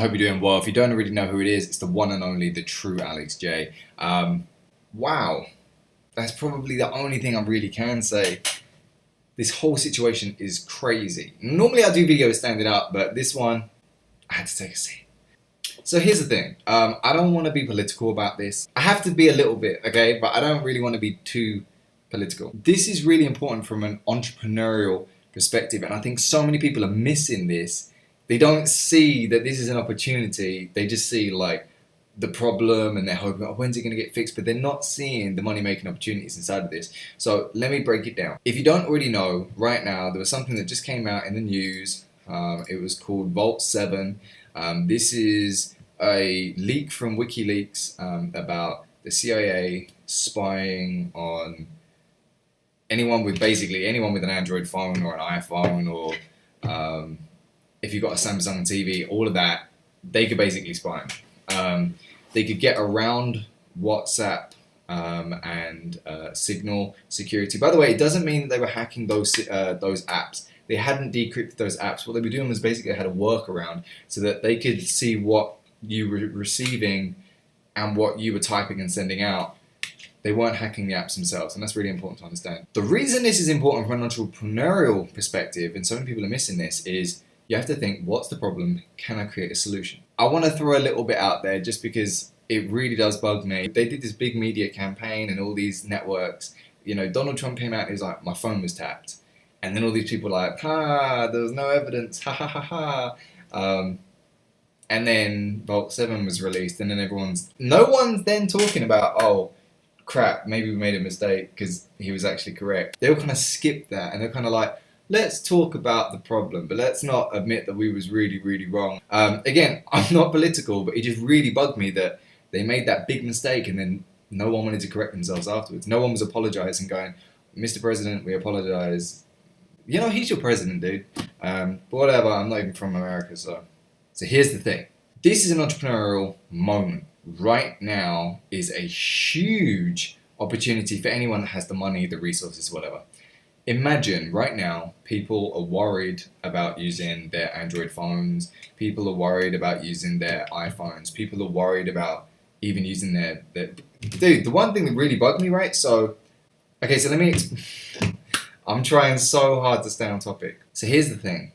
hope you're doing well. If you don't already know who it is, it's the one and only, the true Alex J. Wow, that's probably the only thing I really can say. This whole situation is crazy. Normally I do videos standing up, but this one, I had to take a seat. So here's the thing, I don't want to be political about this. I have to be a little bit, okay, but I don't really want to be too political. This is really important from an entrepreneurial perspective, and I think so many people are missing this. They don't see that this is an opportunity. They just see like the problem and they're hoping, oh, when's it going to get fixed? But they're not seeing the money-making opportunities inside of this. So let me break it down. If you don't already know, right now there was something that just came out in the news. It was called Vault 7. This is a leak from WikiLeaks about the CIA spying on anyone with an Android phone or an iPhone, or if you've got a Samsung TV, all of that, they could basically spy on. They could get around WhatsApp and Signal security. By the way, it doesn't mean that they were hacking those apps. They hadn't decrypted those apps. What they were doing was basically had a workaround so that they could see what you were receiving and what you were typing and sending out. They weren't hacking the apps themselves, and that's really important to understand. The reason this is important from an entrepreneurial perspective, and so many people are missing this, is you have to think, what's the problem? Can I create a solution? I want to throw a little bit out there just because it really does bug me. They did this big media campaign and all these networks. You know, Donald Trump came out and he was like, my phone was tapped. And then all these people were like, there was no evidence, ha ha ha ha. And then Vault 7 was released, and then no one's then talking about, oh, crap, maybe we made a mistake because he was actually correct. They'll kind of skip that, and they're kind of like, let's talk about the problem, but let's not admit that we was really, really wrong. Again, I'm not political, but it just really bugged me that they made that big mistake and then no one wanted to correct themselves afterwards. No one was apologizing, going, Mr. President, we apologize. You know, he's your president, dude. But whatever, I'm not even from America, so here's the thing. This is an entrepreneurial moment. Right now is a huge opportunity for anyone that has the money, the resources, whatever. Imagine right now people are worried about using their Android phones. People are worried about using their iPhones. People are worried about even using their Dude, the one thing that really bugged me, right? So let me I'm trying so hard to stay on topic. So here's the thing.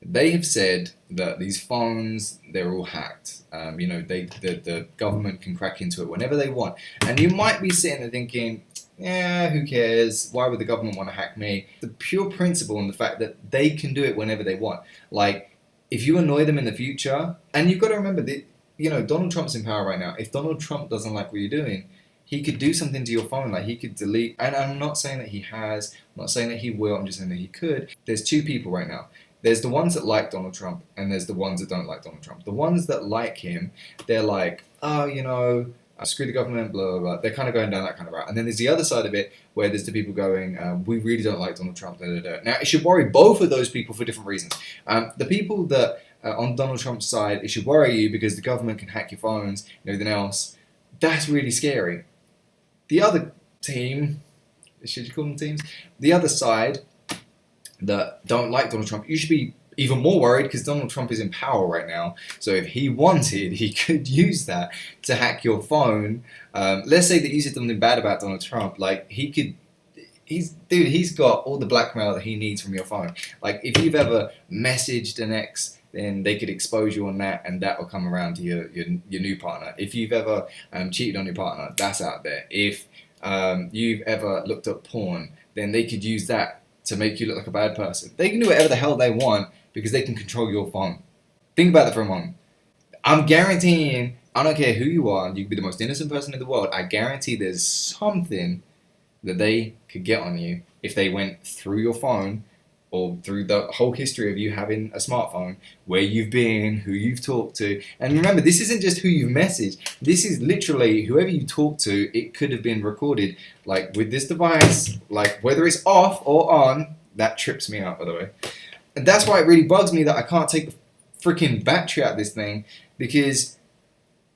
They have said that these phones, they're all hacked. The government can crack into it whenever they want. And you might be sitting there thinking, yeah, who cares? Why would the government want to hack me? The pure principle and the fact that they can do it whenever they want. Like, if you annoy them in the future, and you've got to remember that, Donald Trump's in power right now. If Donald Trump doesn't like what you're doing, he could do something to your phone, like he could delete, and I'm not saying that he has, I'm not saying that he will, I'm just saying that he could. There's two people right now. There's the ones that like Donald Trump, and there's the ones that don't like Donald Trump. The ones that like him, they're like, screw the government, blah, blah, blah. They're kind of going down that kind of route. And then there's the other side of it, where there's the people going, we really don't like Donald Trump, da, da, da. Now, it should worry both of those people for different reasons. The people that on Donald Trump's side, it should worry you because the government can hack your phones and everything else. That's really scary. The other team, should you call them teams? The other side that don't like Donald Trump, you should be even more worried because Donald Trump is in power right now. So if he wanted, he could use that to hack your phone. Let's say that you said something bad about Donald Trump, like he's got all the blackmail that he needs from your phone. Like if you've ever messaged an ex, then they could expose you on that, and that will come around to your new partner. If you've ever cheated on your partner, that's out there. If you've ever looked at porn, then they could use that to make you look like a bad person. They can do whatever the hell they want because they can control your phone. Think about that for a moment. I'm guaranteeing, I don't care who you are, you could be the most innocent person in the world, I guarantee there's something that they could get on you if they went through your phone or through the whole history of you having a smartphone, where you've been, who you've talked to. And remember, this isn't just who you've messaged. This is literally whoever you talk to, it could have been recorded. Like with this device, like whether it's off or on, that trips me out, by the way. And that's why it really bugs me that I can't take the freaking battery out of this thing, because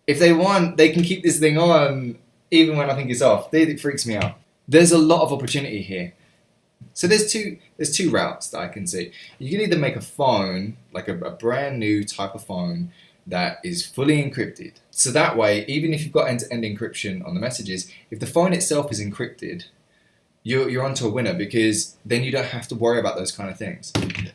if they want, they can keep this thing on even when I think it's off. It freaks me out. There's a lot of opportunity here. So there's two routes that I can see. You can either make a phone, like a brand new type of phone, that is fully encrypted. So that way, even if you've got end-to-end encryption on the messages, if the phone itself is encrypted, you're onto a winner, because then you don't have to worry about those kind of things.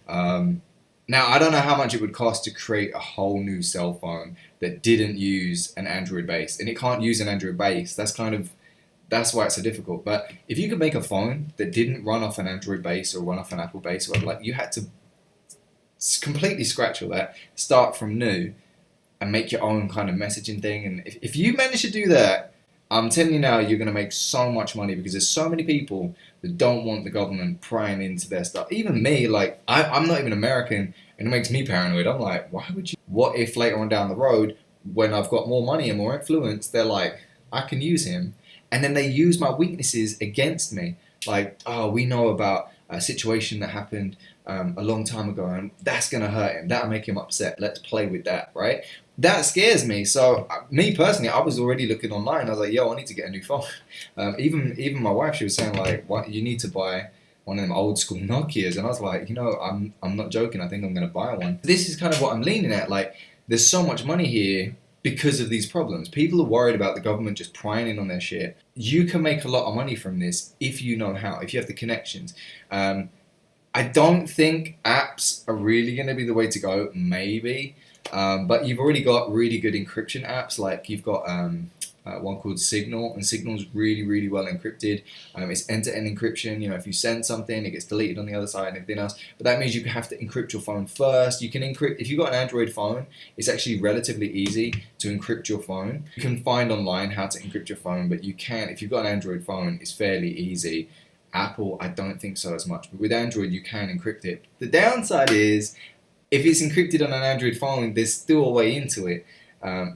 Now, I don't know how much it would cost to create a whole new cell phone that didn't use an Android base, and it can't use an Android base. That's why it's so difficult. But if you could make a phone that didn't run off an Android base or run off an Apple base, or like, you had to completely scratch all that, start from new, and make your own kind of messaging thing. And if you manage to do that, I'm telling you now, you're going to make so much money, because there's so many people that don't want the government prying into their stuff. Even me, like, I'm not even American, and it makes me paranoid. I'm like, why would you? What if later on down the road, when I've got more money and more influence, they're like, I can use him, and then they use my weaknesses against me. Like, oh, we know about a situation that happened a long time ago, and that's going to hurt him. That'll make him upset. Let's play with that, right? That scares me. So me personally, I was already looking online. I was like, yo, I need to get a new phone. Even my wife, she was saying like, what, you need to buy one of them old school Nokias. And I was like, I'm not joking. I think I'm going to buy one. This is kind of what I'm leaning at. Like, there's so much money here because of these problems. People are worried about the government just prying in on their shit. You can make a lot of money from this if you know how, if you have the connections. I don't think apps are really going to be the way to go, maybe. But you've already got really good encryption apps, like you've got one called Signal, and Signal's really, really well encrypted. It's end-to-end encryption. If you send something, it gets deleted on the other side and everything else. But that means you have to encrypt your phone first. You can encrypt, if you've got an Android phone, it's actually relatively easy to encrypt your phone. You can find online how to encrypt your phone, but you can, if you've got an Android phone, it's fairly easy. Apple, I don't think so as much, but with Android, you can encrypt it. The downside is, if it's encrypted on an Android phone, there's still a way into it.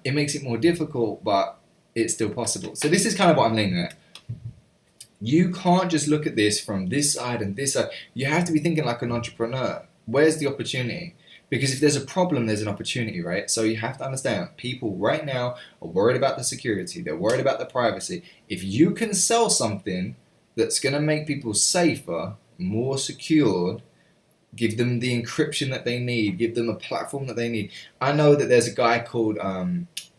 It makes it more difficult, but it's still possible. So this is kind of what I'm leaning at. You can't just look at this from this side and this side. You have to be thinking like an entrepreneur. Where's the opportunity? Because if there's a problem, there's an opportunity, right? So you have to understand, people right now are worried about the security. They're worried about the privacy. If you can sell something that's going to make people safer, more secured, give them the encryption that they need, give them a platform that they need. I know that there's a guy called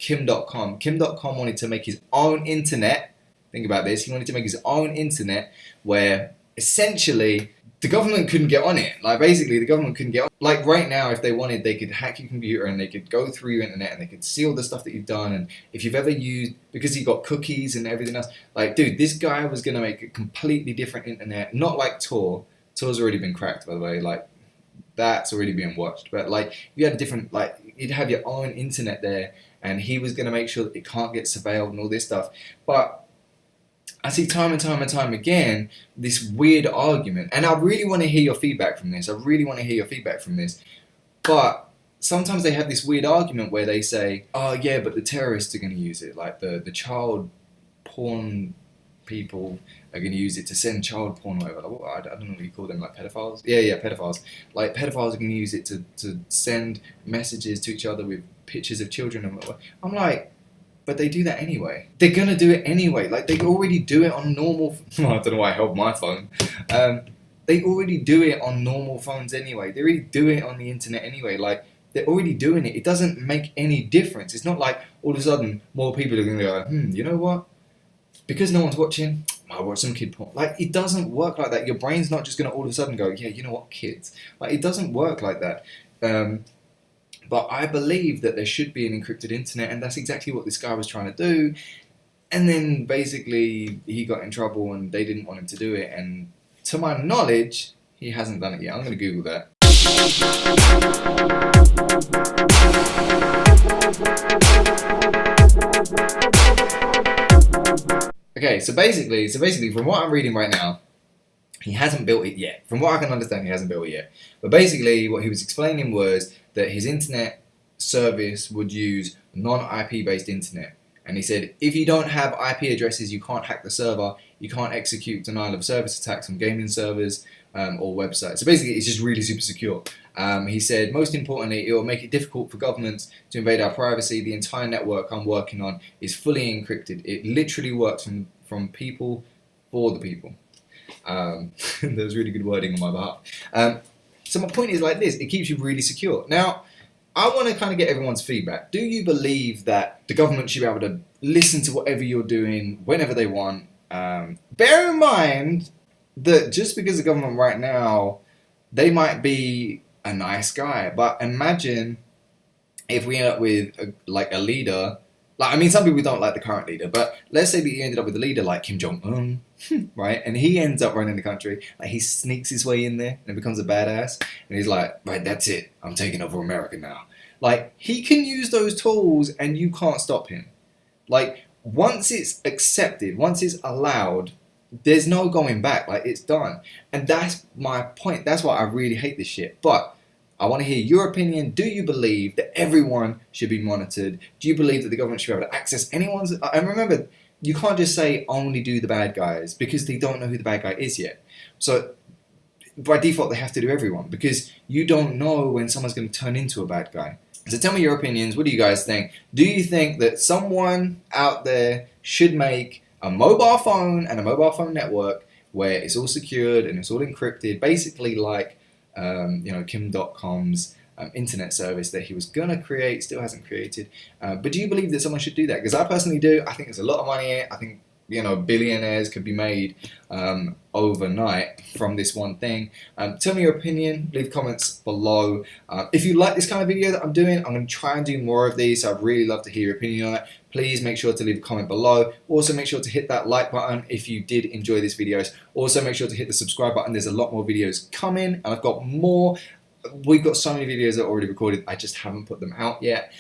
Kim.com. Kim.com wanted to make his own internet. Think about this. He wanted to make his own internet where essentially the government couldn't get on it. Like, basically, the government couldn't get on. Like, right now, if they wanted, they could hack your computer and they could go through your internet and they could see all the stuff that you've done. And if you've ever used, because he got cookies and everything else, like, dude, this guy was going to make a completely different internet. Not like Tor. Tor's already been cracked, by the way. Like, that's already being watched. But like, if you had a different, like, you'd have your own internet there, and he was going to make sure that it can't get surveilled and all this stuff. But I see time and time again this weird argument, and I really want to hear your feedback from this. But sometimes they have this weird argument where they say, oh yeah, but the terrorists are going to use it, like the child porn people are going to use it to send child porn over. I don't know what you call them, like pedophiles? Yeah, pedophiles. Like, pedophiles are going to use it to send messages to each other with pictures of children. I'm like, but they do that anyway. They're going to do it anyway. Like, they already do it on normal... I don't know why I held my phone. They already do it on normal phones anyway. They already do it on the internet anyway. Like, they're already doing it. It doesn't make any difference. It's not like all of a sudden more people are going to go, you know what? Because no one's watching, I'll watch some kid porn. Like, it doesn't work like that. Your brain's not just going to all of a sudden go, yeah, you know what, kids. Like, it doesn't work like that. But I believe that there should be an encrypted internet, and that's exactly what this guy was trying to do. And then basically he got in trouble and they didn't want him to do it. And to my knowledge, he hasn't done it yet. I'm going to Google that. Okay, so basically, from what I'm reading right now, he hasn't built it yet. From what I can understand, he hasn't built it yet. But basically, what he was explaining was that his internet service would use non-IP based internet. And he said, if you don't have IP addresses, you can't hack the server, you can't execute denial of service attacks on gaming servers or websites. So basically, it's just really super secure. He said, most importantly, it will make it difficult for governments to invade our privacy. The entire network I'm working on is fully encrypted. It literally works from people for the people. There was really good wording on my behalf. So my point is like this, it keeps you really secure. Now, I want to kind of get everyone's feedback. Do you believe that the government should be able to listen to whatever you're doing whenever they want? Bear in mind that just because the government right now, they might be a nice guy, but imagine if we end up with a leader. Like, I mean, some people don't like the current leader, but let's say that you ended up with a leader like Kim Jong-un, right? And he ends up running the country. Like, he sneaks his way in there and becomes a badass. And he's like, right, that's it. I'm taking over America now. Like, he can use those tools and you can't stop him. Like, once it's accepted, once it's allowed, there's no going back. Like, it's done. And that's my point. That's why I really hate this shit. But I want to hear your opinion. Do you believe that everyone should be monitored? Do you believe that the government should be able to access anyone's... And remember, you can't just say only do the bad guys because they don't know who the bad guy is yet. So by default, they have to do everyone because you don't know when someone's going to turn into a bad guy. So tell me your opinions. What do you guys think? Do you think that someone out there should make a mobile phone and a mobile phone network where it's all secured and it's all encrypted, basically like Kim.com's internet service that he was going to create, still hasn't created. But do you believe that someone should do that? Because I personally do. I think there's a lot of money in it. I think billionaires could be made overnight from this one thing. Tell me your opinion. Leave comments below. If you like this kind of video that I'm doing, I'm going to try and do more of these. So I'd really love to hear your opinion on it. Please make sure to leave a comment below. Also make sure to hit that like button if you did enjoy these videos. Also make sure to hit the subscribe button. There's a lot more videos coming and I've got more. We've got so many videos that are already recorded. I just haven't put them out yet.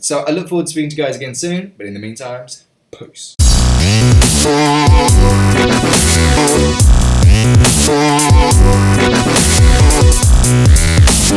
So I look forward to speaking to you guys again soon. But in the meantime, peace.